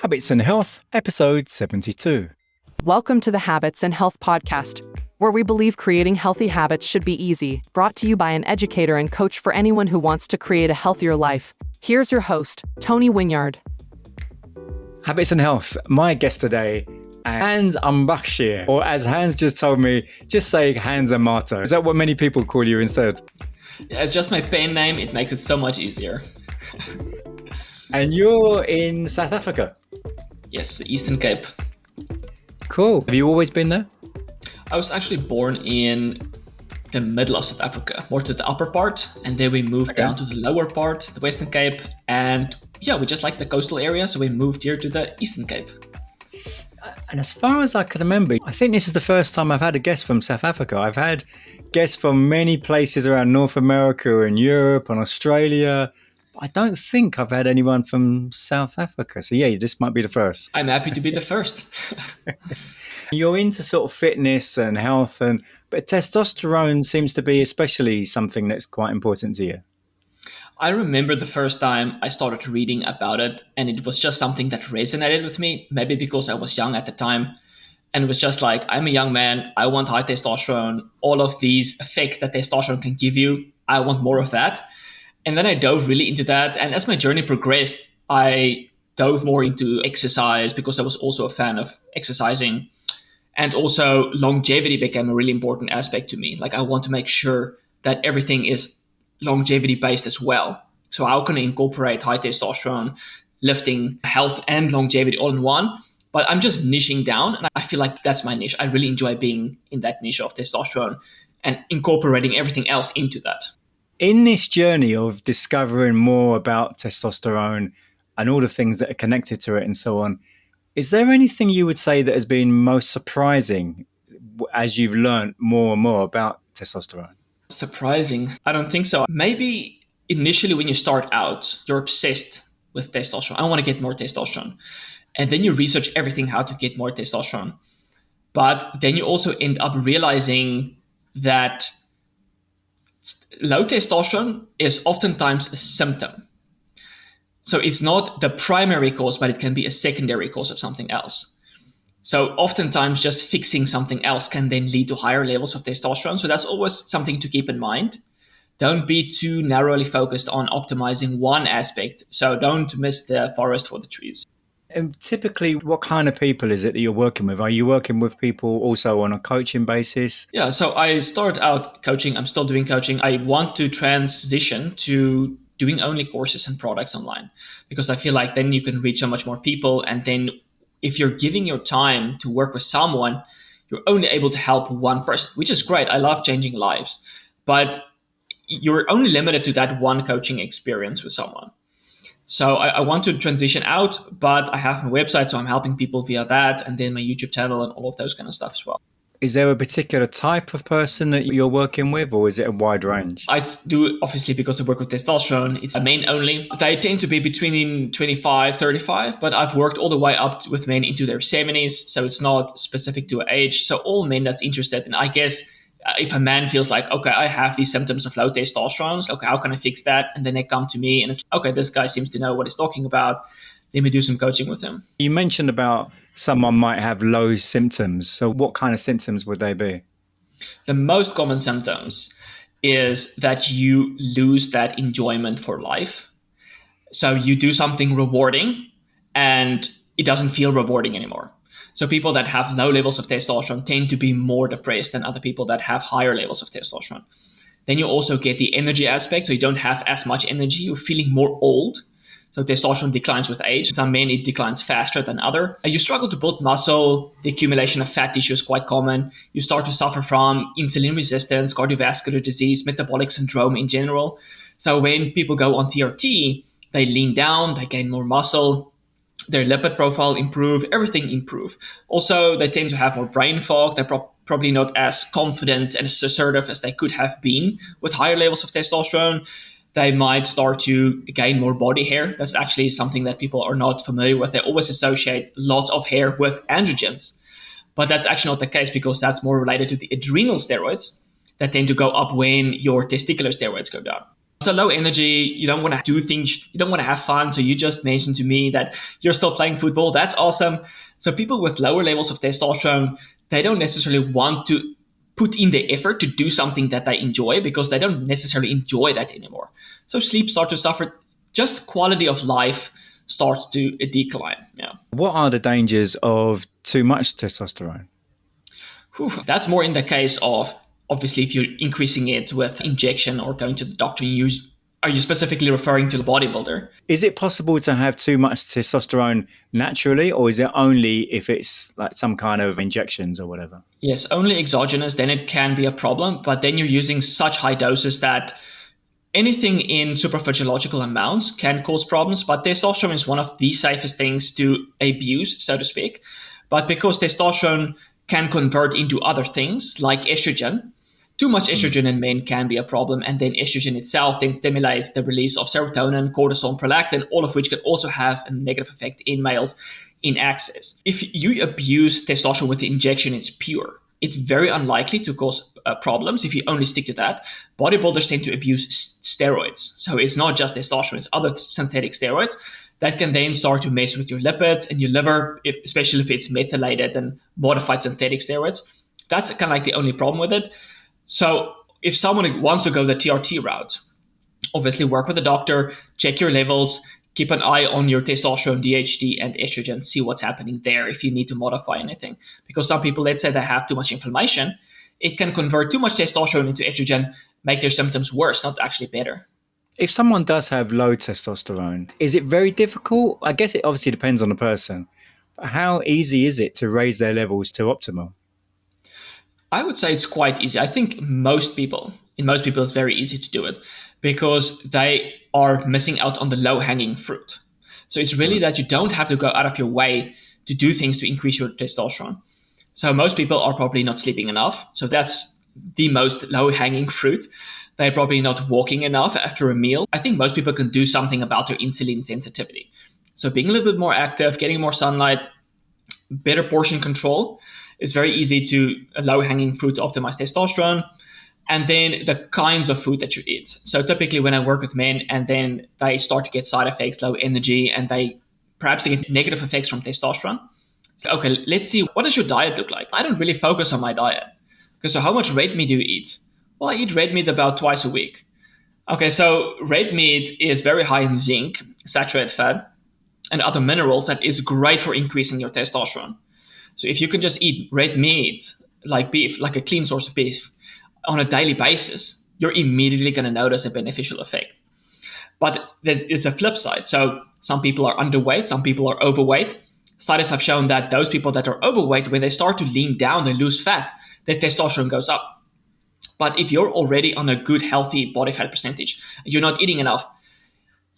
Habits and Health, episode 72. Welcome to the Habits and Health podcast, where we believe creating healthy habits should be easy, brought to you by an educator and coach for anyone who wants to create a healthier life. Here's your host, Tony Wynyard. Habits and Health, my guest today, Hans Ambachtsheer, or as Hans just told me, just say Hans Ambachtsheer. Is that what many people call you instead? Yeah, it's just my pen name. It makes it so much easier. And you're in South Africa? Yes, the Eastern Cape. Cool. Have you always been there? I was actually born in the middle of South Africa, more to the upper part, and then we moved down to the lower part, the Western Cape, and yeah, we just like the coastal area, so we moved here to the Eastern Cape. And as far as I can remember, I think this is the first time I've had a guest from South Africa. I've had guests from many places around North America and Europe and Australia. I don't think I've had anyone from South Africa. So yeah, this might be the first. I'm happy to be the first. You're into sort of fitness and health, but testosterone seems to be especially something that's quite important to you. I remember the first time I started reading about it, and it was just something that resonated with me, maybe because I was young at the time. And it was just like, I'm a young man, I want high testosterone, all of these effects that testosterone can give you, I want more of that. And then I dove really into that. And as my journey progressed, I dove more into exercise because I was also a fan of exercising. And also longevity became a really important aspect to me. Like I want to make sure that everything is longevity based as well. So how can I incorporate high testosterone, lifting, health, and longevity all in one? But I'm just niching down, and I feel like that's my niche. I really enjoy being in that niche of testosterone and incorporating everything else into that. In this journey of discovering more about testosterone and all the things that are connected to it and so on, is there anything you would say that has been most surprising as you've learned more and more about testosterone? Surprising? I don't think so. Maybe initially when you start out, you're obsessed with testosterone. I want to get more testosterone. And then you research everything how to get more testosterone. But then you also end up realizing that low testosterone is oftentimes a symptom. So it's not the primary cause, but it can be a secondary cause of something else. So oftentimes just fixing something else can then lead to higher levels of testosterone. So that's always something to keep in mind. Don't be too narrowly focused on optimizing one aspect. So don't miss the forest for the trees. And typically, what kind of people is it that you're working with? Are you working with people also on a coaching basis? Yeah, so I started out coaching. I'm still doing coaching. I want to transition to doing only courses and products online because I feel like then you can reach so much more people. And then if you're giving your time to work with someone, you're only able to help one person, which is great. I love changing lives, but you're only limited to that one coaching experience with someone. So I want to transition out, but I have my website, so I'm helping people via that, and then my YouTube channel and all of those kind of stuff as well. Is there a particular type of person that you're working with, or is it a wide range? I do, obviously, because I work with testosterone, it's men only. They tend to be between 25, 35, but I've worked all the way up with men into their 70s, so it's not specific to age. So all men that's interested, and I guess if a man feels like, okay, I have these symptoms of low testosterone, okay, how can I fix that? And then they come to me and it's like, okay, this guy seems to know what he's talking about. Let me do some coaching with him. You mentioned about someone might have low symptoms. So what kind of symptoms would they be? The most common symptoms is that you lose that enjoyment for life. So you do something rewarding and it doesn't feel rewarding anymore. So people that have low levels of testosterone tend to be more depressed than other people that have higher levels of testosterone. Then you also get the energy aspect. So you don't have as much energy. You're feeling more old. So testosterone declines with age. Some men, it declines faster than others. You struggle to build muscle. The accumulation of fat tissue is quite common. You start to suffer from insulin resistance, cardiovascular disease, metabolic syndrome in general. So when people go on TRT, they lean down, they gain more muscle. Their lipid profile improve, everything improve. Also, they tend to have more brain fog. They're probably not as confident and as assertive as they could have been with higher levels of testosterone. They might start to gain more body hair. That's actually something that people are not familiar with. They always associate lots of hair with androgens. But that's actually not the case because that's more related to the adrenal steroids that tend to go up when your testicular steroids go down. So low energy, you don't want to do things, you don't want to have fun. So you just mentioned to me that you're still playing football. That's awesome. So people with lower levels of testosterone, they don't necessarily want to put in the effort to do something that they enjoy because they don't necessarily enjoy that anymore. So sleep starts to suffer. Just quality of life starts to decline. Yeah. What are the dangers of too much testosterone? That's more in the case of, obviously, if you're increasing it with injection or going to the doctor, are you specifically referring to the bodybuilder? Is it possible to have too much testosterone naturally, or is it only if it's like some kind of injections or whatever? Yes, only exogenous, then it can be a problem. But then you're using such high doses that anything in supraphysiological amounts can cause problems. But testosterone is one of the safest things to abuse, so to speak. But because testosterone can convert into other things like estrogen, too much estrogen in men can be a problem. And then estrogen itself then stimulates the release of serotonin, cortisol, and prolactin, all of which can also have a negative effect in males in excess. If you abuse testosterone with the injection, it's pure. It's very unlikely to cause problems if you only stick to that. Bodybuilders tend to abuse steroids. So it's not just testosterone, it's other synthetic steroids that can then start to mess with your lipids and your liver, especially if it's methylated and modified synthetic steroids. That's kind of like the only problem with it. So if someone wants to go the TRT route, obviously work with a doctor, check your levels, keep an eye on your testosterone, DHT, and estrogen, see what's happening there if you need to modify anything. Because some people, let's say they have too much inflammation, it can convert too much testosterone into estrogen, make their symptoms worse, not actually better. If someone does have low testosterone, is it very difficult? I guess it obviously depends on the person. But how easy is it to raise their levels to optimal? I would say it's quite easy. I think in most people, it's very easy to do it because they are missing out on the low-hanging fruit. So it's really that you don't have to go out of your way to do things to increase your testosterone. So most people are probably not sleeping enough. So that's the most low-hanging fruit. They're probably not walking enough after a meal. I think most people can do something about their insulin sensitivity. So being a little bit more active, getting more sunlight, better portion control is very easy to a low-hanging fruit to optimize testosterone. And then the kinds of food that you eat. So typically when I work with men and then they start to get side effects, low energy, and they perhaps get negative effects from testosterone. So, okay, let's see, what does your diet look like? I don't really focus on my diet. Okay, so how much red meat do you eat? Well, I eat red meat about twice a week. Okay, so red meat is very high in zinc, saturated fat, and other minerals that is great for increasing your testosterone. So if you can just eat red meat, like beef, like a clean source of beef, on a daily basis, you're immediately going to notice a beneficial effect. But it's a flip side. So some people are underweight, some people are overweight. Studies have shown that those people that are overweight, when they start to lean down, they lose fat, their testosterone goes up. But if you're already on a good, healthy body fat percentage, you're not eating enough,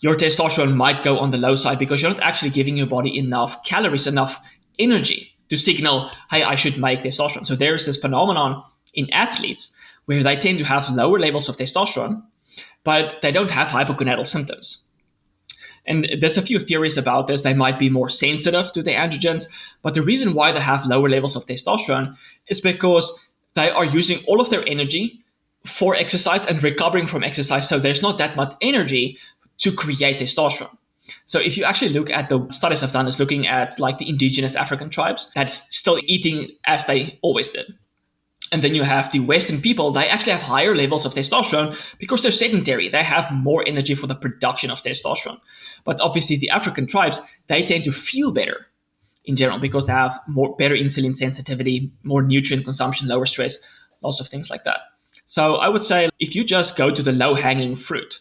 your testosterone might go on the low side because you're not actually giving your body enough calories, enough energy to signal, hey, I should make testosterone. So there's this phenomenon in athletes where they tend to have lower levels of testosterone, but they don't have hypogonadal symptoms. And there's a few theories about this. They might be more sensitive to the androgens, but the reason why they have lower levels of testosterone is because they are using all of their energy for exercise and recovering from exercise. So there's not that much energy to create testosterone. So if you actually look at the studies I've done is looking at like the indigenous African tribes that's still eating as they always did. And then you have the Western people, they actually have higher levels of testosterone because they're sedentary. They have more energy for the production of testosterone. But obviously the African tribes, they tend to feel better in general because they have better insulin sensitivity, more nutrient consumption, lower stress, lots of things like that. So I would say if you just go to the low-hanging fruit,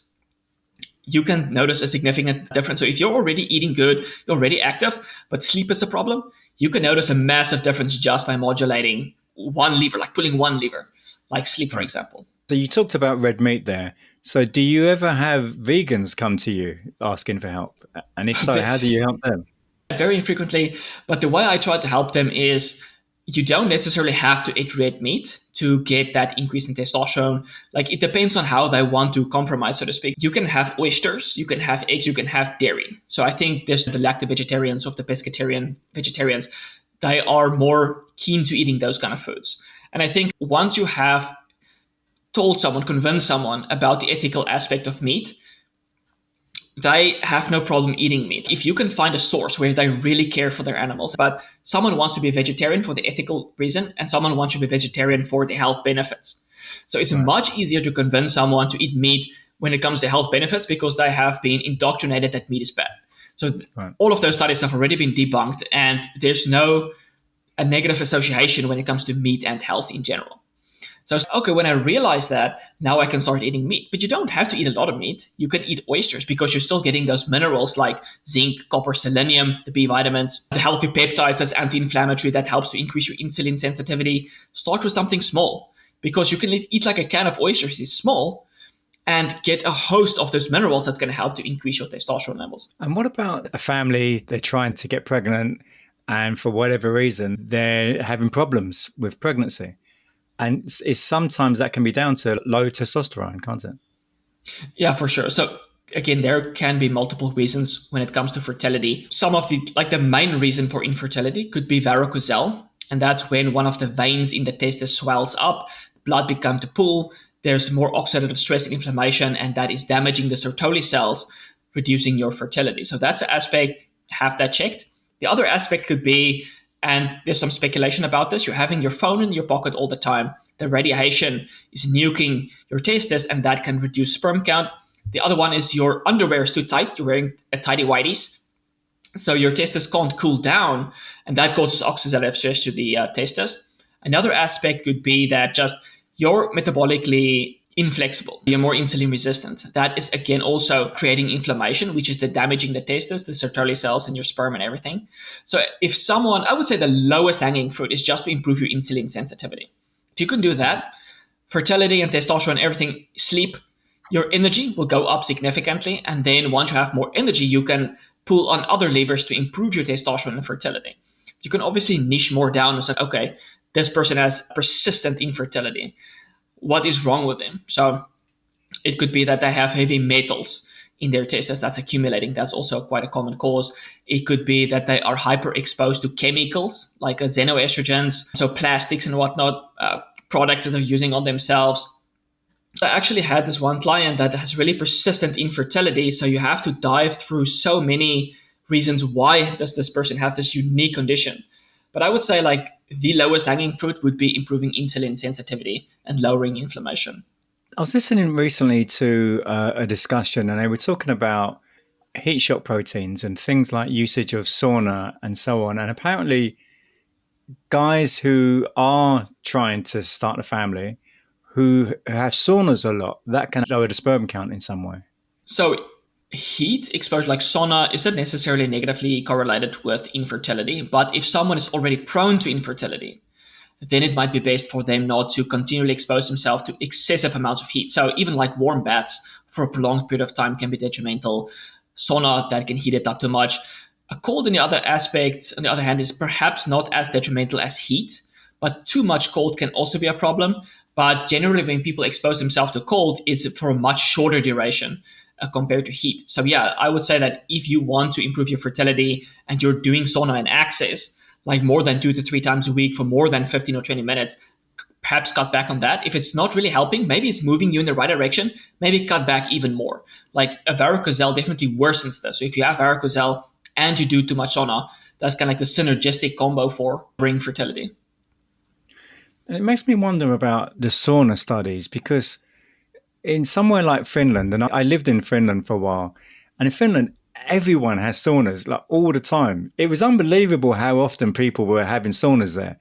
you can notice a significant difference. So if you're already eating good, you're already active, but sleep is a problem, you can notice a massive difference just by modulating one lever, like pulling one lever, like sleep, for example. So you talked about red meat there. So do you ever have vegans come to you asking for help? And if so, how do you help them? Very infrequently, but the way I try to help them is you don't necessarily have to eat red meat to get that increase in testosterone. Like it depends on how they want to compromise, so to speak. You can have oysters, you can have eggs, you can have dairy. So I think there's the lacto-vegetarians of the pescatarian vegetarians. They are more keen to eating those kind of foods. And I think once you have convinced someone about the ethical aspect of meat, they have no problem eating meat. If you can find a source where they really care for their animals, but someone wants to be a vegetarian for the ethical reason and someone wants to be a vegetarian for the health benefits. So it's much easier to convince someone to eat meat when it comes to health benefits because they have been indoctrinated that meat is bad. So all of those studies have already been debunked, and there's no a negative association when it comes to meat and health in general. So, okay, when I realized that, now I can start eating meat. But you don't have to eat a lot of meat. You can eat oysters because you're still getting those minerals like zinc, copper, selenium, the B vitamins, the healthy peptides that's anti-inflammatory that helps to increase your insulin sensitivity. Start with something small because you can eat like a can of oysters. It's small and get a host of those minerals that's going to help to increase your testosterone levels. And what about a family, they're trying to get pregnant and for whatever reason, they're having problems with pregnancy? And sometimes that can be down to low testosterone, can't it? Yeah, for sure. So again, there can be multiple reasons when it comes to fertility. Some of the main reason for infertility could be varicocele. And that's when one of the veins in the testis swells up, blood becomes a pool, there's more oxidative stress and inflammation, and that is damaging the Sertoli cells, reducing your fertility. So that's an aspect, have that checked. The other aspect could be, and there's some speculation about this, you're having your phone in your pocket all the time. The radiation is nuking your testes, and that can reduce sperm count. The other one is your underwear is too tight. You're wearing a tighty whities. So your testes can't cool down, and that causes oxidative stress to the testes. Another aspect could be that just you're metabolically inflexible. You're more insulin resistant. That is, again, also creating inflammation, which is the damaging the testes, the Sertoli cells, and your sperm and everything. So if someone, I would say the lowest hanging fruit is just to improve your insulin sensitivity. If you can do that, fertility and testosterone, everything, sleep, your energy will go up significantly. And then once you have more energy, you can pull on other levers to improve your testosterone and fertility. You can obviously niche more down and say, okay, this person has persistent infertility. What is wrong with them? So it could be that they have heavy metals in their testes that's accumulating. That's also quite a common cause. It could be that they are hyper-exposed to chemicals like xenoestrogens, so plastics and whatnot, products that they're using on themselves. I actually had this one client that has really persistent infertility. So you have to dive through so many reasons why does this person have this unique condition. But I would say like the lowest hanging fruit would be improving insulin sensitivity and lowering inflammation. I was listening recently to a discussion, and they were talking about heat shock proteins and things like usage of sauna and so on. And apparently guys who are trying to start a family who have saunas a lot, that can lower the sperm count in some way. So heat exposure like sauna isn't necessarily negatively correlated with infertility, but if someone is already prone to infertility, then it might be best for them not to continually expose themselves to excessive amounts of heat. So even like warm baths for a prolonged period of time can be detrimental. Sauna that can heat it up too much. A cold, on the other hand, is perhaps not as detrimental as heat, but too much cold can also be a problem. But generally, when people expose themselves to cold, it's for a much shorter duration compared to heat. So yeah, I would say that if you want to improve your fertility and you're doing sauna and access, like more than 2 to 3 times a week for more than 15 or 20 minutes, perhaps cut back on that. If it's not really helping, maybe it's moving you in the right direction, maybe cut back even more. Like a varicocele definitely worsens this. So if you have varicocele and you do too much sauna, that's kind of like the synergistic combo for bringing fertility. And it makes me wonder about the sauna studies, because in somewhere like Finland, and I lived in Finland for a while, and in Finland, everyone has saunas like all the time. It was unbelievable how often people were having saunas there.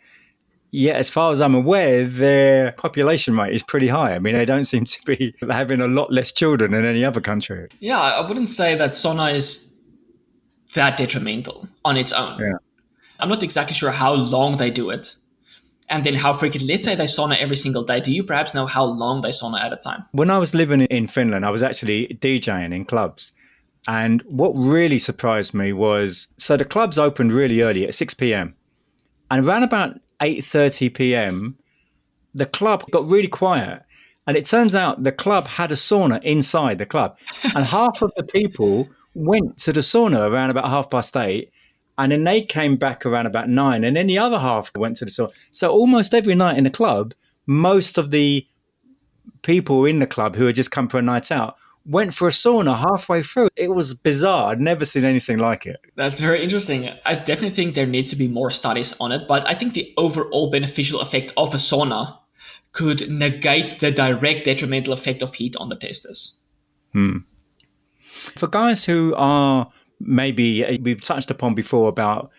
Yet, as far as I'm aware, their population rate is pretty high. I mean, they don't seem to be having a lot less children than any other country. Yeah, I wouldn't say that sauna is that detrimental on its own. Yeah. I'm not exactly sure how long they do it and then how frequently. Let's say they sauna every single day. Do you perhaps know how long they sauna at a time? When I was living in Finland, I was actually DJing in clubs. And what really surprised me was, so the clubs opened really early at 6 p.m. And around about 8:30 p.m., the club got really quiet. And it turns out the club had a sauna inside the club. And half of the people went to the sauna around about 8:30. And then they came back around about 9. And then the other half went to the sauna. So almost every night in the club, most of the people in the club who had just come for a night out went for a sauna halfway through. It was bizarre. I'd never seen anything like it. That's very interesting. I definitely think there needs to be more studies on it, but I think the overall beneficial effect of a sauna could negate the direct detrimental effect of heat on the testes. For guys who are maybe, we've touched upon before about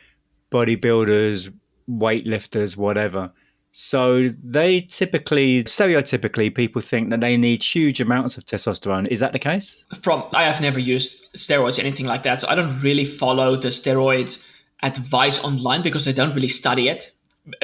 bodybuilders, weightlifters, whatever. So they stereotypically, people think that they need huge amounts of testosterone. Is that the case? I have never used steroids or anything like that, so I don't really follow the steroid advice online because I don't really study it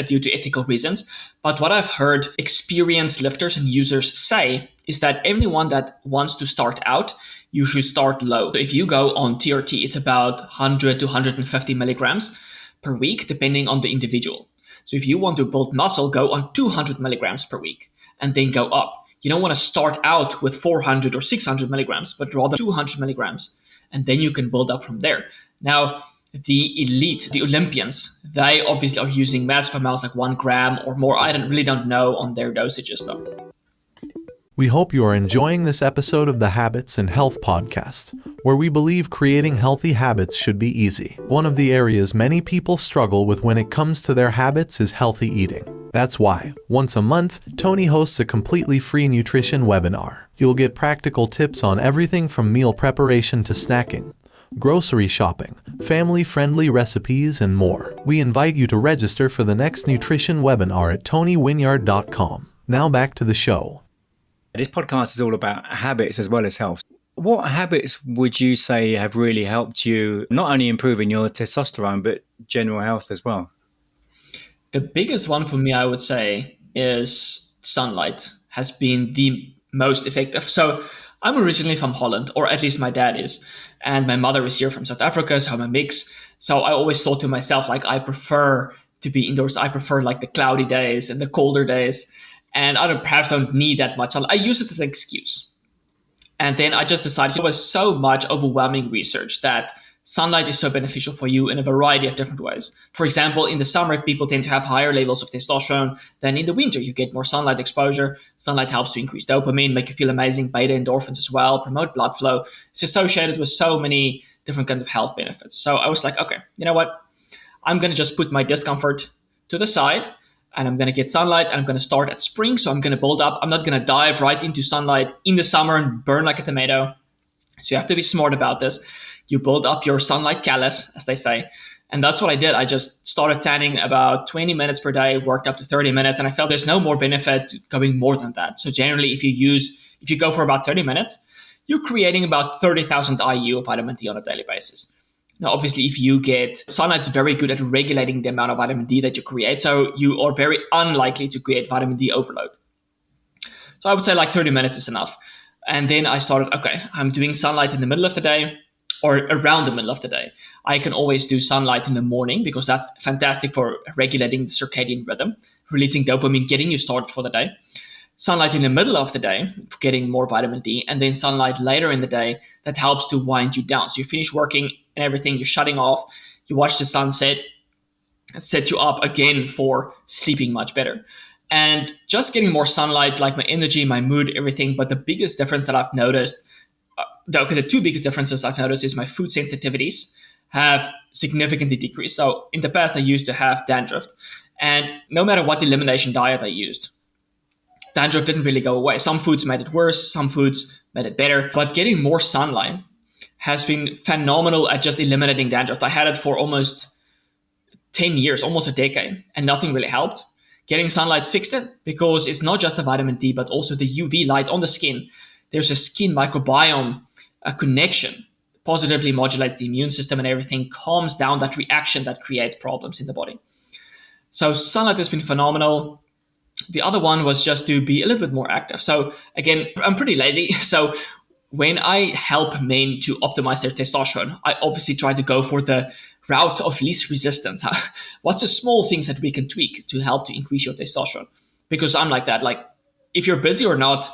due to ethical reasons. But what I've heard experienced lifters and users say is that anyone that wants to start out, you should start low. So if you go on TRT, it's about 100 to 150 milligrams per week, depending on the individual. So if you want to build muscle, go on 200 milligrams per week and then go up. You don't want to start out with 400 or 600 milligrams, but rather 200 milligrams. And then you can build up from there. Now, the elite, the Olympians, they obviously are using massive amounts, like 1 gram or more. I really don't know on their dosages though. We hope you are enjoying this episode of the Habits and Health Podcast, where we believe creating healthy habits should be easy. One of the areas many people struggle with when it comes to their habits is healthy eating. That's why, once a month, Tony hosts a completely free nutrition webinar. You'll get practical tips on everything from meal preparation to snacking, grocery shopping, family-friendly recipes, and more. We invite you to register for the next nutrition webinar at tonywinyard.com. Now back to the show. This podcast is all about habits as well as health. What habits would you say have really helped you not only improving your testosterone, but general health as well? The biggest one for me, I would say, is sunlight has been the most effective. So I'm originally from Holland, or at least my dad is, and my mother is here from South Africa, so I'm a mix. So I always thought to myself, like, I prefer to be indoors. I prefer like the cloudy days and the colder days. And I perhaps don't need that much. I use it as an excuse. And then I just decided there was so much overwhelming research that sunlight is so beneficial for you in a variety of different ways. For example, in the summer, people tend to have higher levels of testosterone than in the winter. You get more sunlight exposure. Sunlight helps to increase dopamine, make you feel amazing, beta endorphins as well, promote blood flow. It's associated with so many different kinds of health benefits. So I was like, okay, you know what? I'm going to just put my discomfort to the side, and I'm going to get sunlight, and I'm going to start at spring. So I'm going to build up. I'm not going to dive right into sunlight in the summer and burn like a tomato. So you have to be smart about this. You build up your sunlight callus, as they say. And that's what I did. I just started tanning about 20 minutes per day, worked up to 30 minutes. And I felt there's no more benefit going more than that. So generally, if you go for about 30 minutes, you're creating about 30,000 IU of vitamin D on a daily basis. Now, obviously, if you get sunlight, is very good at regulating the amount of vitamin D that you create. So you are very unlikely to create vitamin D overload. So I would say like 30 minutes is enough. And then I started, okay, I'm doing sunlight in the middle of the day or around the middle of the day. I can always do sunlight in the morning because that's fantastic for regulating the circadian rhythm, releasing dopamine, getting you started for the day. Sunlight in the middle of the day for getting more vitamin D, and then sunlight later in the day that helps to wind you down. So you finish working and everything, you're shutting off, you watch the sunset, it sets you up again for sleeping much better. And just getting more sunlight, like my energy, my mood, everything. But the biggest difference that I've noticed, the two biggest differences I've noticed is my food sensitivities have significantly decreased. So in the past, I used to have dandruff. And no matter what elimination diet I used, dandruff didn't really go away. Some foods made it worse, some foods made it better. But getting more sunlight has been phenomenal at just eliminating dandruff. I had it for almost 10 years, almost a decade, and nothing really helped. Getting sunlight fixed it because it's not just the vitamin D, but also the UV light on the skin. There's a skin microbiome, a connection, positively modulates the immune system and everything, calms down that reaction that creates problems in the body. So sunlight has been phenomenal. The other one was just to be a little bit more active. So again, I'm pretty lazy. So when I help men to optimize their testosterone, I obviously try to go for the route of least resistance. What's the small things that we can tweak to help to increase your testosterone? Because I'm like that. Like, if you're busy or not,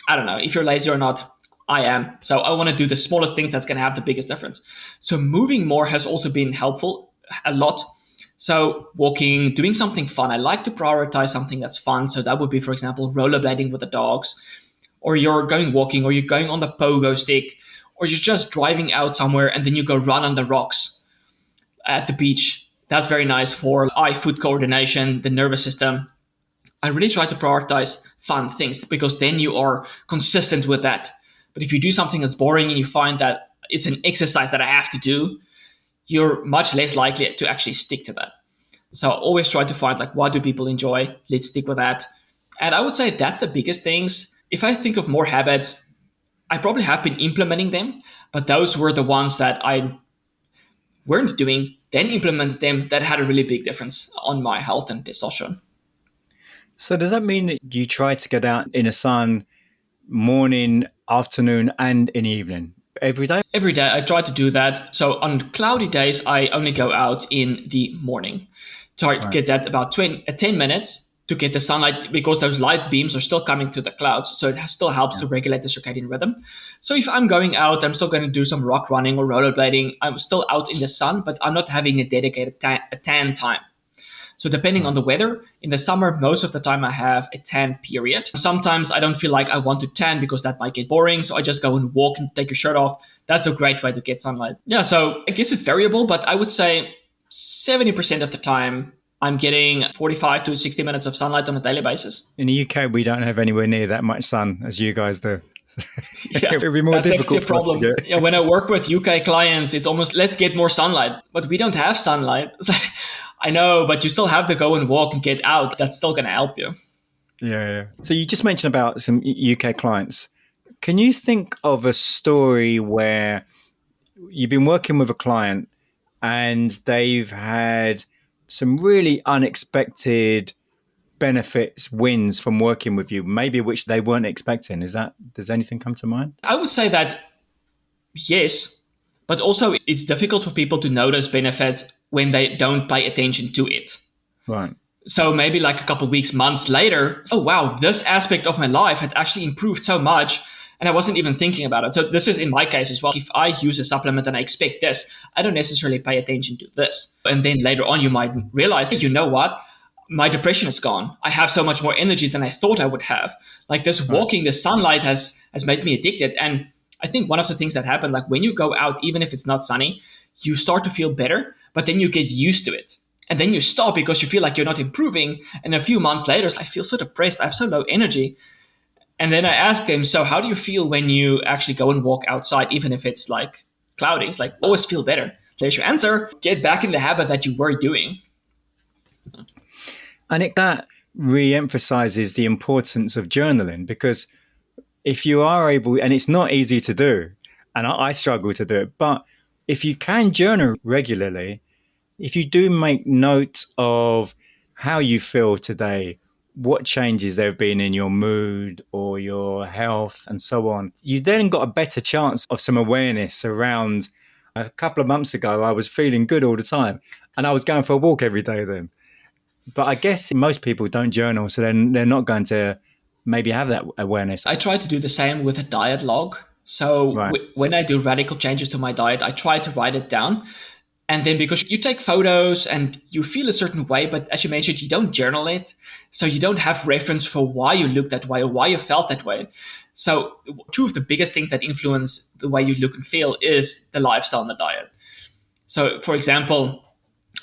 I don't know. If you're lazy or not, I am. So I want to do the smallest things that's going to have the biggest difference. So moving more has also been helpful a lot. So walking, doing something fun. I like to prioritize something that's fun. So that would be, for example, rollerblading with the dogs, or you're going walking, or you're going on the pogo stick, or you're just driving out somewhere and then you go run on the rocks at the beach. That's very nice for eye-foot coordination, the nervous system. I really try to prioritize fun things because then you are consistent with that. But if you do something that's boring and you find that it's an exercise that I have to do, you're much less likely to actually stick to that. So I always try to find like, what do people enjoy? Let's stick with that. And I would say that's the biggest things. If I think of more habits, I probably have been implementing them, but those were the ones that I weren't doing, then implemented them, that had a really big difference on my health and testosterone. So does that mean that you try to get out in the sun morning, afternoon, and in the evening every day? Every day I try to do that. So on cloudy days, I only go out in the morning. Try to get that about 10 minutes to get the sunlight, because those light beams are still coming through the clouds. So it still helps to regulate the circadian rhythm. So if I'm going out, I'm still going to do some rock running or rollerblading. I'm still out in the sun, but I'm not having a dedicated tan time. So depending on the weather, in the summer, most of the time I have a tan period. Sometimes I don't feel like I want to tan because that might get boring. So I just go and walk and take your shirt off. That's a great way to get sunlight. Yeah, so I guess it's variable, but I would say 70% of the time I'm getting 45 to 60 minutes of sunlight on a daily basis. In the UK, we don't have anywhere near that much sun as you guys do. Yeah, it would be more that's difficult a problem. for us to get. Yeah, when I work with UK clients, it's almost, let's get more sunlight. But we don't have sunlight. It's like, I know, but you still have to go and walk and get out. That's still going to help you. Yeah. So you just mentioned about some UK clients. Can you think of a story where you've been working with a client and they've had some really unexpected benefits, wins from working with you, maybe which they weren't expecting? Does anything come to mind? I would say that yes, but also it's difficult for people to notice benefits when they don't pay attention to it. Right. So maybe like a couple of weeks, months later, oh wow, this aspect of my life had actually improved so much and I wasn't even thinking about it. So this is in my case as well. If I use a supplement and I expect this, I don't necessarily pay attention to this. And then later on, you might realize, you know what? My depression is gone. I have so much more energy than I thought I would have. Like this walking, the sunlight has made me addicted. And I think one of the things that happen, like when you go out, even if it's not sunny, you start to feel better, but then you get used to it. And then you stop because you feel like you're not improving. And a few months later, I feel so depressed. I have so low energy. And then I ask them, so how do you feel when you actually go and walk outside, even if it's like cloudy? It's like, always feel better. There's your answer. Get back in the habit that you were doing. And that re-emphasizes the importance of journaling, because if you are able, and it's not easy to do, and I struggle to do it, but if you can journal regularly, if you do make note of how you feel today, what changes there have been in your mood or your health and so on, you then got a better chance of some awareness around. A couple of months ago, I was feeling good all the time and I was going for a walk every day then. But I guess most people don't journal, so then they're not going to maybe have that awareness. I try to do the same with a diet log. So when I do radical changes to my diet, I try to write it down. And then because you take photos and you feel a certain way, but as you mentioned, you don't journal it. So you don't have reference for why you look that way or why you felt that way. So two of the biggest things that influence the way you look and feel is the lifestyle and the diet. So for example,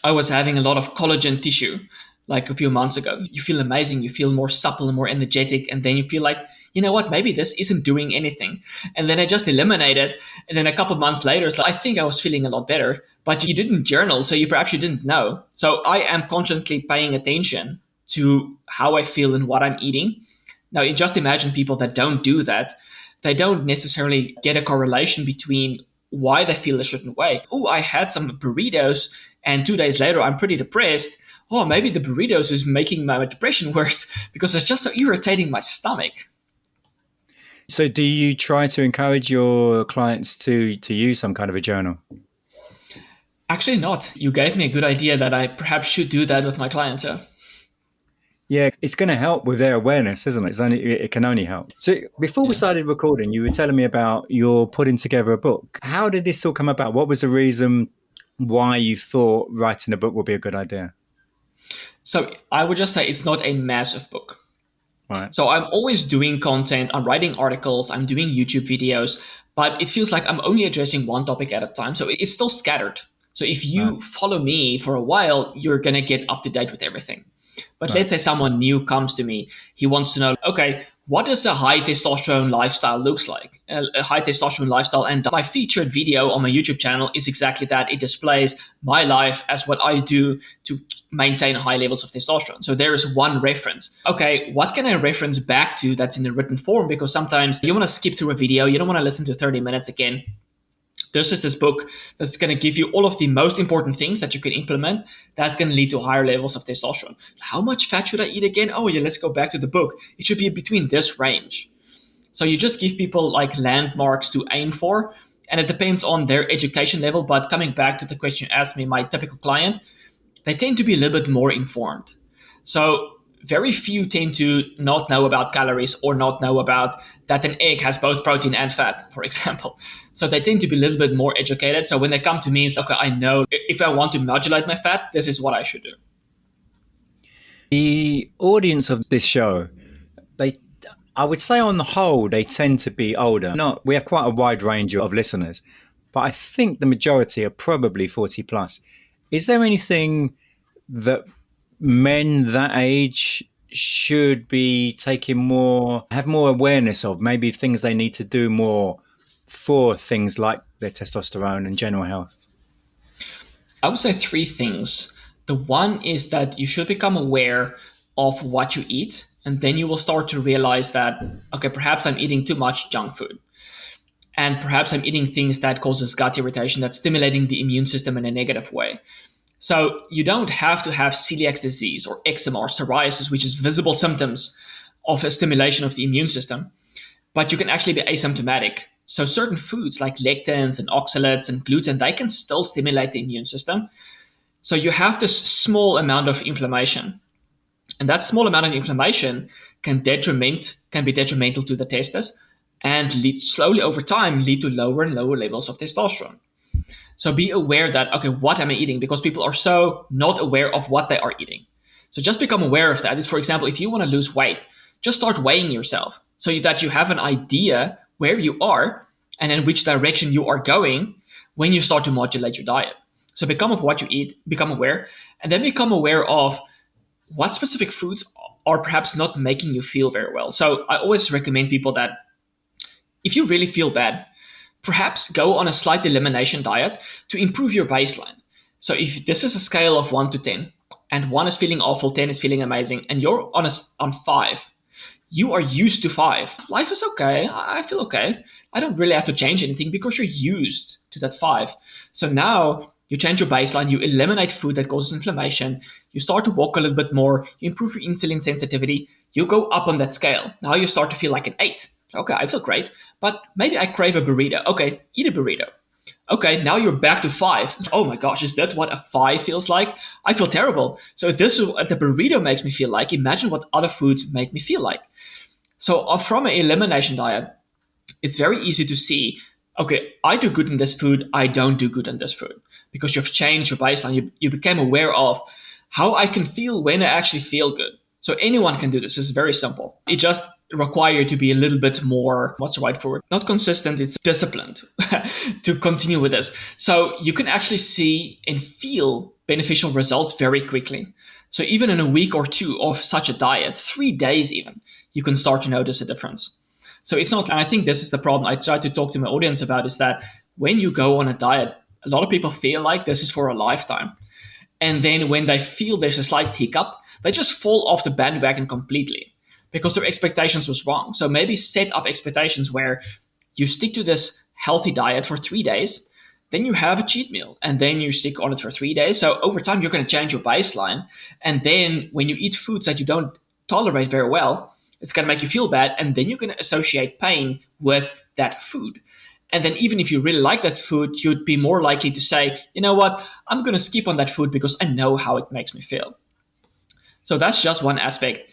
I was having a lot of collagen tissue like a few months ago. You feel amazing. You feel more supple and more energetic. And then you feel like, you know what, maybe this isn't doing anything. And then I just eliminate it. And then a couple of months later, it's like, I think I was feeling a lot better, but you didn't journal. So you didn't know. So I am constantly paying attention to how I feel and what I'm eating. Now, you just imagine people that don't do that. They don't necessarily get a correlation between why they feel a certain way. Oh, I had some burritos and 2 days later, I'm pretty depressed. Oh, maybe the burritos is making my depression worse because it's just so irritating my stomach. So do you try to encourage your clients to use some kind of a journal? Actually not. You gave me a good idea that I perhaps should do that with my clients. Yeah, it's going to help with their awareness, isn't it? It can only help. So before we started recording, you were telling me about your putting together a book. How did this all come about? What was the reason why you thought writing a book would be a good idea? So I would just say it's not a massive book. Right. So I'm always doing content, I'm writing articles, I'm doing YouTube videos, but it feels like I'm only addressing one topic at a time. So it's still scattered. So if you Right. follow me for a while, you're going to get up to date with everything. But Right. let's say someone new comes to me. He wants to know, okay, what does a high testosterone lifestyle looks like? A high testosterone lifestyle. And my featured video on my YouTube channel is exactly that. It displays my life as what I do to maintain high levels of testosterone. So there is one reference. Okay, what can I reference back to that's in a written form? Because sometimes you want to skip through a video. You don't want to listen to 30 minutes again. This is this book that's going to give you all of the most important things that you can implement that's going to lead to higher levels of testosterone. How much fat should I eat again? Oh, yeah, let's go back to the book. It should be between this range. So you just give people like landmarks to aim for, and it depends on their education level. But coming back to the question you asked me, my typical client, they tend to be a little bit more informed. So very few tend to not know about calories or not know about that an egg has both protein and fat, for example. So they tend to be a little bit more educated. So when they come to me, it's okay, I know if I want to modulate my fat, this is what I should do. The audience of this show, I would say on the whole, they tend to be older. We have quite a wide range of listeners, but I think the majority are probably 40 plus. Is there anything that men that age should be have more awareness of, maybe things they need to do more for things like their testosterone and general health? I would say three things. The one is that you should become aware of what you eat, and then you will start to realize that, okay, perhaps I'm eating too much junk food. And perhaps I'm eating things that causes gut irritation, that's stimulating the immune system in a negative way. So you don't have to have celiac disease or eczema or psoriasis, which is visible symptoms of a stimulation of the immune system, but you can actually be asymptomatic. So certain foods like lectins and oxalates and gluten, they can still stimulate the immune system. So you have this small amount of inflammation. And that small amount of inflammation can be detrimental to the testes and slowly over time lead to lower and lower levels of testosterone. So be aware that, okay, what am I eating? Because people are so not aware of what they are eating. So just become aware of that. It's, for example, if you want to lose weight, just start weighing yourself so that you have an idea where you are and in which direction you are going when you start to modulate your diet. So become of what you eat, become aware, and then become aware of what specific foods are perhaps not making you feel very well. So I always recommend people that if you really feel bad, perhaps go on a slight elimination diet to improve your baseline. So if this is a scale of 1 to 10, and 1 is feeling awful, 10 is feeling amazing, and you're on 5, you are used to 5. Life is okay. I feel okay. I don't really have to change anything because you're used to that 5. So now you change your baseline, you eliminate food that causes inflammation, you start to walk a little bit more, you improve your insulin sensitivity, you go up on that scale. Now you start to feel like an 8. Okay, I feel great, but maybe I crave a burrito. Okay, eat a burrito. Okay, now you're back to 5. Oh my gosh, is that what a 5 feels like? I feel terrible. So if this is what the burrito makes me feel like, imagine what other foods make me feel like. So from an elimination diet, it's very easy to see, okay, I do good in this food, I don't do good in this food. Because you've changed your baseline, you became aware of how I can feel when I actually feel good. So anyone can do this. It's very simple. It just requires you to be a little bit more, what's the right word? Not consistent, it's disciplined to continue with this. So you can actually see and feel beneficial results very quickly. So even in a week or two of such a diet, 3 days even, you can start to notice a difference. So it's not, and I think this is the problem I try to talk to my audience about, is that when you go on a diet, a lot of people feel like this is for a lifetime. And then when they feel there's a slight hiccup, they just fall off the bandwagon completely because their expectations was wrong. So maybe set up expectations where you stick to this healthy diet for 3 days, then you have a cheat meal, and then you stick on it for 3 days. So over time, you're going to change your baseline. And then when you eat foods that you don't tolerate very well, it's going to make you feel bad. And then you're going to associate pain with that food. And then even if you really like that food, you'd be more likely to say, you know what, I'm going to skip on that food because I know how it makes me feel. So that's just one aspect.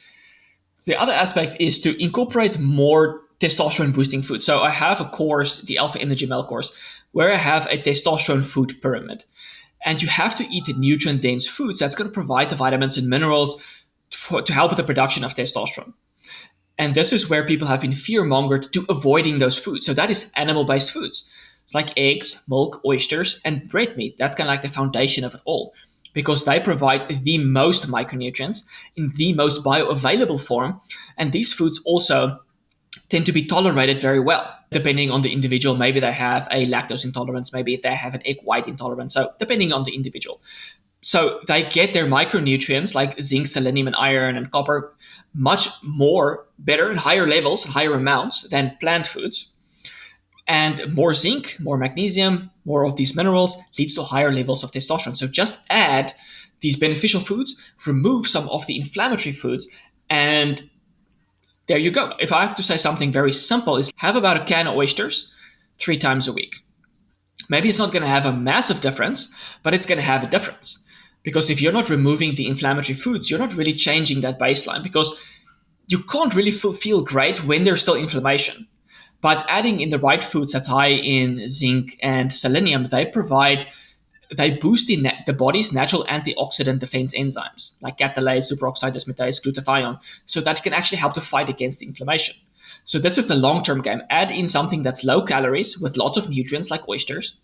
The other aspect is to incorporate more testosterone boosting food. So I have a course, the Alpha Energy Mel course, where I have a testosterone food pyramid. And you have to eat nutrient-dense foods that's going to provide the vitamins and minerals to help with the production of testosterone. And this is where people have been fear-mongered to avoiding those foods. So that is animal-based foods. It's like eggs, milk, oysters, and red meat. That's kind of like the foundation of it all, because they provide the most micronutrients in the most bioavailable form. And these foods also tend to be tolerated very well, depending on the individual. Maybe they have a lactose intolerance, maybe they have an egg white intolerance. So depending on the individual. So they get their micronutrients like zinc, selenium, and iron and copper much more better in higher levels, higher amounts than plant foods. And more zinc, more magnesium, more of these minerals leads to higher levels of testosterone. So just add these beneficial foods, remove some of the inflammatory foods, and there you go. If I have to say something very simple, is have about a can of oysters 3 times a week. Maybe it's not going to have a massive difference, but it's going to have a difference. Because if you're not removing the inflammatory foods, you're not really changing that baseline, because you can't really feel great when there's still inflammation. But adding in the right foods that's high in zinc and selenium, they boost the body's natural antioxidant defense enzymes like catalase, superoxide dismutase, glutathione, so that can actually help to fight against the inflammation. So this is the long-term game. Add in something that's low calories with lots of nutrients like oysters.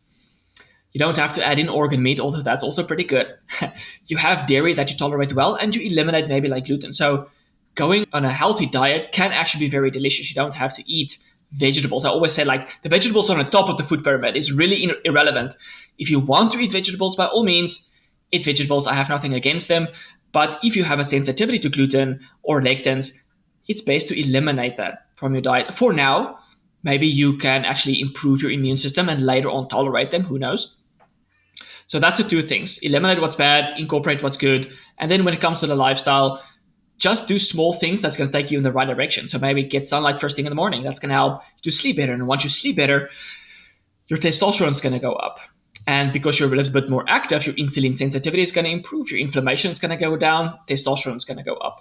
You don't have to add in organ meat, although that's also pretty good. You have dairy that you tolerate well, and you eliminate maybe like gluten. So going on a healthy diet can actually be very delicious. You don't have to eat vegetables. I always say like the vegetables on the top of the food pyramid is really irrelevant. If you want to eat vegetables, by all means, eat vegetables. I have nothing against them. But if you have a sensitivity to gluten or lectins, it's best to eliminate that from your diet. For now, maybe you can actually improve your immune system and later on tolerate them. Who knows? So that's the 2 things. Eliminate what's bad, incorporate what's good. And then when it comes to the lifestyle, just do small things that's going to take you in the right direction. So maybe get sunlight first thing in the morning. That's going to help you sleep better. And once you sleep better, your testosterone is going to go up. And because you're a little bit more active, your insulin sensitivity is going to improve. Your inflammation is going to go down. Testosterone is going to go up.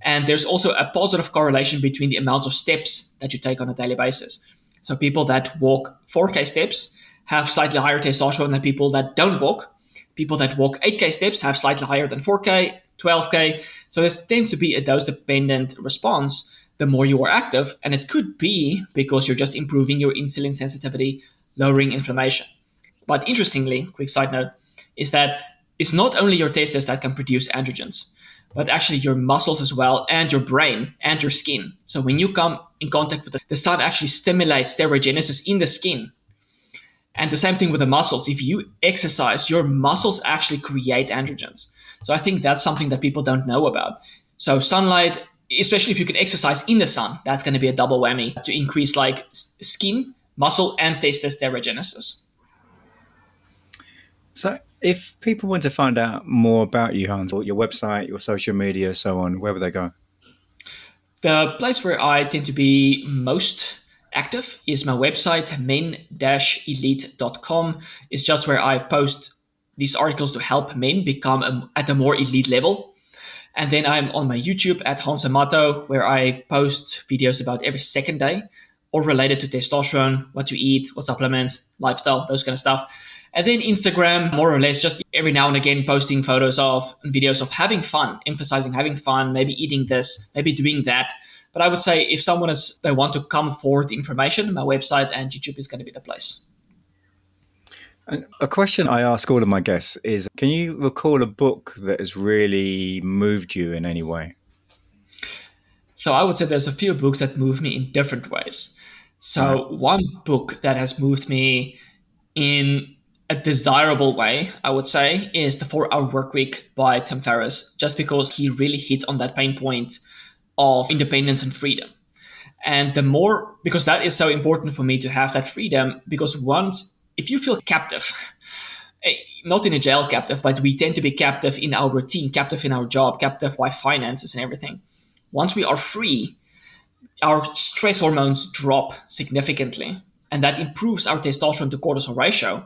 And there's also a positive correlation between the amounts of steps that you take on a daily basis. So people that walk 4K steps have slightly higher testosterone than people that don't walk. People that walk 8K steps have slightly higher than 4K, 12K. So there tends to be a dose-dependent response the more you are active. And it could be because you're just improving your insulin sensitivity, lowering inflammation. But interestingly, quick side note, is that it's not only your testes that can produce androgens, but actually your muscles as well, and your brain and your skin. So when you come in contact with the sun, actually stimulates steroidogenesis in the skin. And the same thing with the muscles. If you exercise, your muscles actually create androgens. So I think that's something that people don't know about. So sunlight, especially if you can exercise in the sun, that's going to be a double whammy to increase like skin, muscle, and testosterogenesis. So if people want to find out more about you, Hans, or your website, your social media, so on, where would they go? The place where I tend to be most active is my website, men-elite.com. It's just where I post these articles to help men become at a more elite level. And then I'm on my YouTube at Hans Ambachtsheer, where I post videos about every second day, or related to testosterone, what to eat, what supplements, lifestyle, those kind of stuff. And then Instagram, more or less, just every now and again posting photos of and videos of having fun, emphasizing having fun, maybe eating this, maybe doing that. But I would say if they want to come forward information, my website and YouTube is going to be the place. A question I ask all of my guests is, can you recall a book that has really moved you in any way? So I would say there's a few books that move me in different ways. So one book that has moved me in a desirable way, I would say, is The 4-Hour Workweek by Tim Ferriss, just because he really hit on that pain point of independence and freedom. And because that is so important for me to have that freedom, because if you feel captive, not in a jail captive, but we tend to be captive in our routine, captive in our job, captive by finances and everything. Once we are free, our stress hormones drop significantly, and that improves our testosterone to cortisol ratio,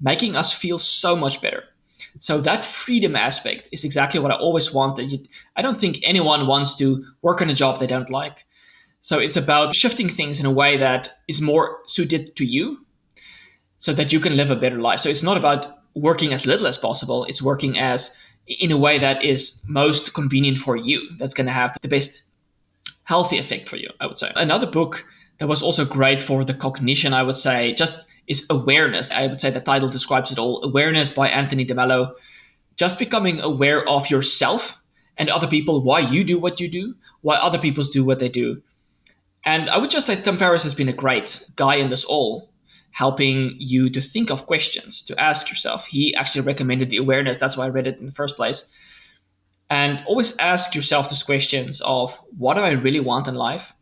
making us feel so much better. So that freedom aspect is exactly what I always wanted. I don't think anyone wants to work on a job they don't like. So it's about shifting things in a way that is more suited to you so that you can live a better life. So it's not about working as little as possible. It's working as in a way that is most convenient for you. That's going to have the best healthy effect for you, I would say. Another book that was also great for the cognition, I would say, just is Awareness. I would say the title describes it all. Awareness by Anthony DeMello. Just becoming aware of yourself and other people, why you do what you do, why other people do what they do. And I would just say Tim Ferriss has been a great guy in this all, helping you to think of questions, to ask yourself. He actually recommended the awareness. That's why I read it in the first place. And always ask yourself these questions of, what do I really want in life?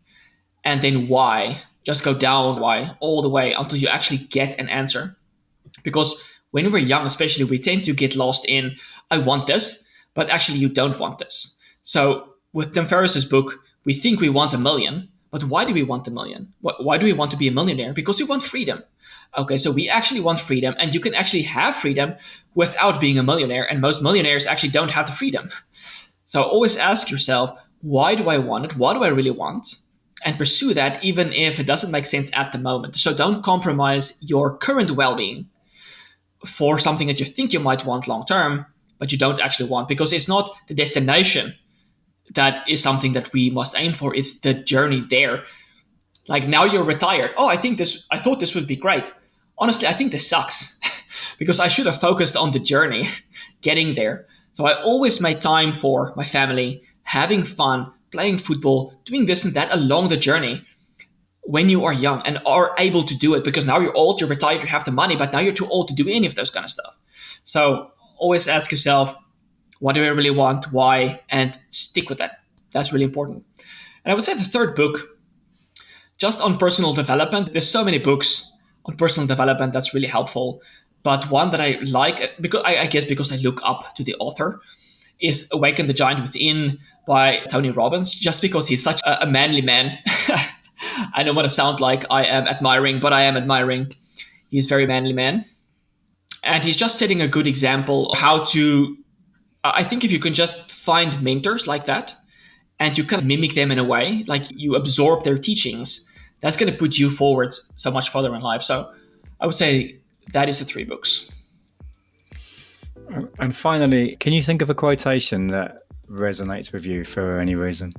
And then why? Just go down why all the way until you actually get an answer. Because when we're young, especially, we tend to get lost in, I want this, but actually you don't want this. So with Tim Ferriss's book, we think we want 1 million, but why do we want 1 million? Why do we want to be a millionaire? Because we want freedom. Okay, so we actually want freedom, and you can actually have freedom without being a millionaire, and most millionaires actually don't have the freedom. So always ask yourself, why do I want it? What do I really want? And pursue that even if it doesn't make sense at the moment. So don't compromise your current well-being for something that you think you might want long-term, but you don't actually want, because it's not the destination that is something that we must aim for. It's the journey there. Like now you're retired. Oh, I thought this would be great. Honestly, I think this sucks because I should have focused on the journey getting there. So I always made time for my family, having fun, playing football, doing this and that along the journey when you are young and are able to do it, because now you're old, you're retired, you have the money, but now you're too old to do any of those kind of stuff. So always ask yourself, what do I really want? Why? And stick with that. That's really important. And I would say the third book, just on personal development. There's so many books on personal development that's really helpful. But one that I like, because I guess because I look up to the author, is Awaken the Giant Within by Tony Robbins, just because he's such a manly man. I don't want to sound like I am admiring, but I am admiring. He's a very manly man. And he's just setting a good example of how to, I think if you can just find mentors like that, and you kind of mimic them in a way, like you absorb their teachings, that's going to put you forward so much further in life. So I would say that is the 3 books. And finally, can you think of a quotation that resonates with you for any reason?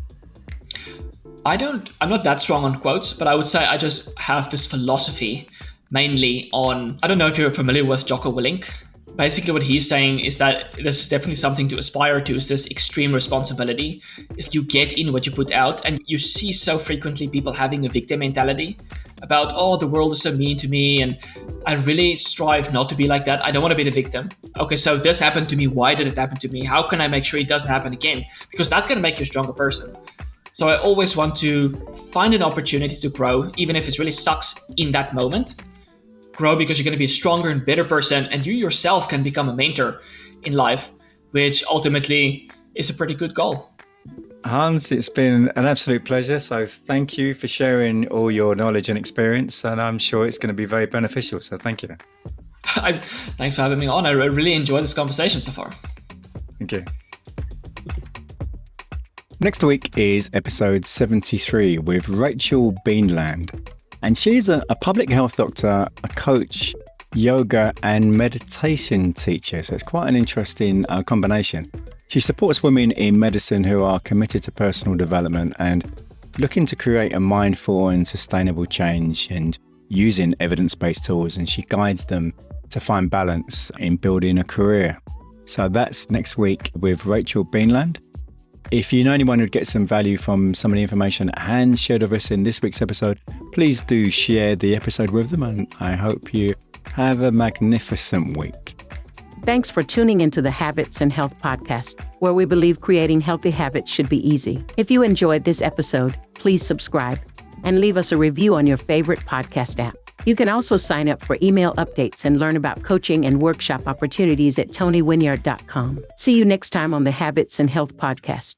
I'm not that strong on quotes, but I would say I just have this philosophy mainly on, I don't know if you're familiar with Jocko Willink. Basically what he's saying is that this is definitely something to aspire to, is this extreme responsibility, is you get in what you put out. And you see so frequently people having a victim mentality about, oh, the world is so mean to me. And I really strive not to be like that. I don't want to be the victim. Okay, so this happened to me. Why did it happen to me? How can I make sure it doesn't happen again? Because that's going to make you a stronger person. So I always want to find an opportunity to grow, even if it really sucks in that moment. Grow because you're going to be a stronger and better person, and you yourself can become a mentor in life, which ultimately is a pretty good goal. Hans, it's been an absolute pleasure. So thank you for sharing all your knowledge and experience, and I'm sure it's going to be very beneficial. So thank you. Thanks for having me on. I really enjoyed this conversation so far. Thank you. Next week is episode 73 with Rachel Beanland. And she's a public health doctor, a coach, yoga and meditation teacher. So it's quite an interesting combination. She supports women in medicine who are committed to personal development and looking to create a mindful and sustainable change and using evidence-based tools. And she guides them to find balance in building a career. So that's next week with Rachel Beanland. If you know anyone who'd get some value from some of the information that Hans shared with us in this week's episode, please do share the episode with them, and I hope you have a magnificent week. Thanks for tuning into the Habits and Health Podcast, where we believe creating healthy habits should be easy. If you enjoyed this episode, please subscribe and leave us a review on your favorite podcast app. You can also sign up for email updates and learn about coaching and workshop opportunities at tonywinyard.com. See you next time on the Habits and Health Podcast.